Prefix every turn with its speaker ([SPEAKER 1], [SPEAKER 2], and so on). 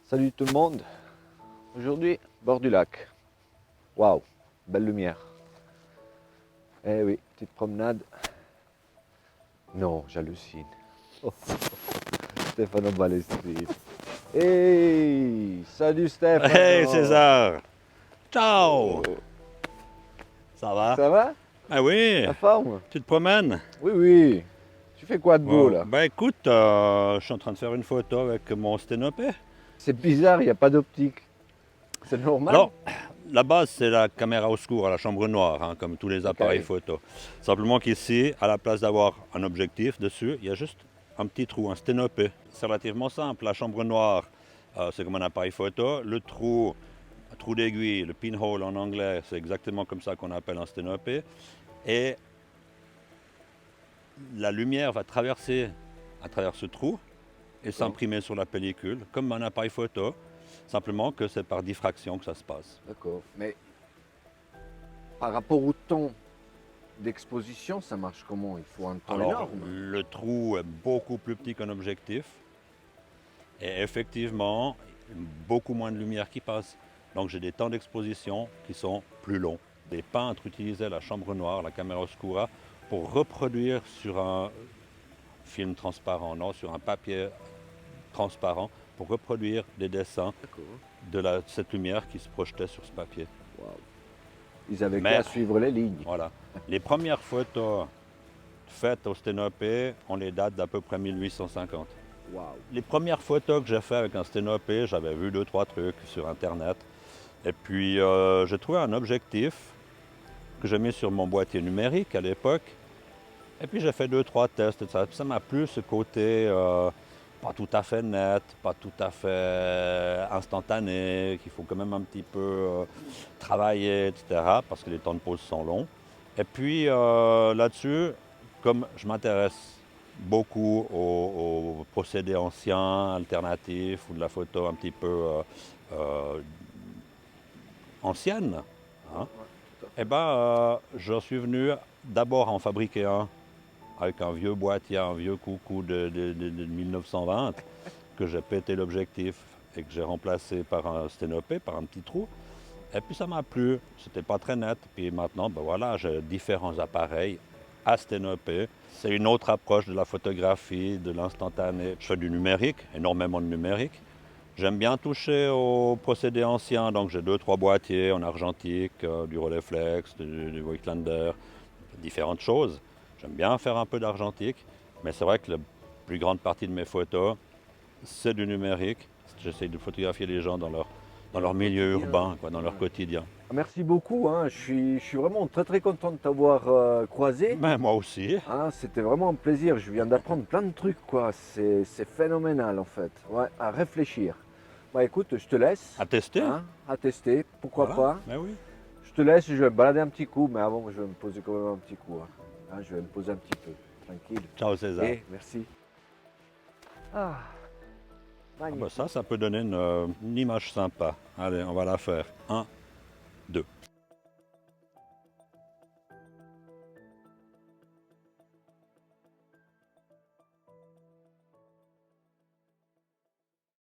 [SPEAKER 1] Salut tout le monde. Aujourd'hui, bord du lac. Waouh, belle lumière. Eh oui, petite promenade. Non, j'hallucine. Oh, Stefano Balestri. Hey, salut Stefano.
[SPEAKER 2] Hey César! Ciao!
[SPEAKER 1] Oh,
[SPEAKER 2] Ça va?
[SPEAKER 1] ça va?
[SPEAKER 2] Ah oui,
[SPEAKER 1] La forme?
[SPEAKER 2] tu te promènes?
[SPEAKER 1] Oui, oui. Tu fais quoi de beau
[SPEAKER 2] Wow.
[SPEAKER 1] là?
[SPEAKER 2] Ben écoute, je suis en train de faire une photo avec mon sténopé.
[SPEAKER 1] C'est bizarre, il n'y a pas d'optique. C'est normal?
[SPEAKER 2] Alors, la base c'est la caméra au secours à la chambre noire, hein, comme tous les
[SPEAKER 1] Ok.
[SPEAKER 2] appareils photo. Simplement qu'ici, à la place d'avoir un objectif dessus, il y a juste un petit trou, un sténopé. C'est relativement simple. La chambre noire, c'est comme un appareil photo. Le trou, un trou d'aiguille, le pinhole en anglais, c'est exactement comme ça qu'on appelle un sténopé. Et la lumière va traverser à travers ce trou et s'imprimer sur la pellicule comme un appareil photo, simplement que c'est par diffraction que ça se passe.
[SPEAKER 1] D'accord. Mais par rapport au temps d'exposition, ça marche comment? Il faut un temps
[SPEAKER 2] Alors,
[SPEAKER 1] énorme.
[SPEAKER 2] le trou est beaucoup plus petit qu'un objectif et effectivement, beaucoup moins de lumière qui passe. Donc j'ai des temps d'exposition qui sont plus longs. Des peintres utilisaient la chambre noire, la caméra oscura, pour reproduire sur un film transparent, non, sur un papier transparent, pour reproduire des dessins
[SPEAKER 1] D'accord.
[SPEAKER 2] de cette lumière qui se projetait sur ce papier.
[SPEAKER 1] Waouh. Ils avaient
[SPEAKER 2] Mais
[SPEAKER 1] qu'à suivre les lignes.
[SPEAKER 2] voilà, les premières photos faites au sténopé, on les date d'à peu près 1850.
[SPEAKER 1] Waouh.
[SPEAKER 2] Les premières photos que j'ai fait avec un sténopé, j'avais vu 2-3 trucs sur internet. Et puis j'ai trouvé un objectif que j'ai mis sur mon boîtier numérique à l'époque. Et puis j'ai fait 2-3 tests. Ça m'a plu ce côté pas tout à fait net, pas tout à fait instantané, qu'il faut quand même un petit peu travailler, etc. Parce que les temps de pause sont longs. Et puis là-dessus, comme je m'intéresse beaucoup aux procédés anciens, alternatifs ou de la photo un petit peu ancienne, hein, eh ben, je suis venu d'abord en fabriquer un avec un vieux boîtier, un vieux coucou de 1920 que j'ai pété l'objectif et que j'ai remplacé par un sténopé, par un petit trou. Et puis ça m'a plu, c'était pas très net. Puis maintenant, ben voilà, j'ai différents appareils à sténopé. C'est une autre approche de la photographie, de l'instantané. Je fais du numérique, énormément de numérique. J'aime bien toucher aux procédés anciens, donc j'ai 2-3 boîtiers en argentique, du Rolleiflex, du Voigtlander, différentes choses. J'aime bien faire un peu d'argentique, mais c'est vrai que la plus grande partie de mes photos, c'est du numérique. J'essaie de photographier les gens dans leur milieu urbain, quoi, dans leur quotidien.
[SPEAKER 1] Merci beaucoup, hein. Je suis vraiment très très content de t'avoir croisé.
[SPEAKER 2] Mais moi aussi.
[SPEAKER 1] Hein, c'était vraiment un plaisir. Je viens d'apprendre plein de trucs, quoi. C'est phénoménal en fait. Ouais, à réfléchir. Bah écoute, je te laisse.
[SPEAKER 2] À tester.
[SPEAKER 1] Hein, à tester, pourquoi
[SPEAKER 2] Voilà,
[SPEAKER 1] pas.
[SPEAKER 2] mais oui.
[SPEAKER 1] Je te laisse, je vais me balader un petit coup, mais avant je vais me poser quand même un petit coup. Hein, je vais me poser un petit peu, tranquille.
[SPEAKER 2] Ciao César.
[SPEAKER 1] Et merci. Ah,
[SPEAKER 2] Ah bah
[SPEAKER 1] magnifique.
[SPEAKER 2] ça peut donner une image sympa. Allez, on va la faire. 1, 2.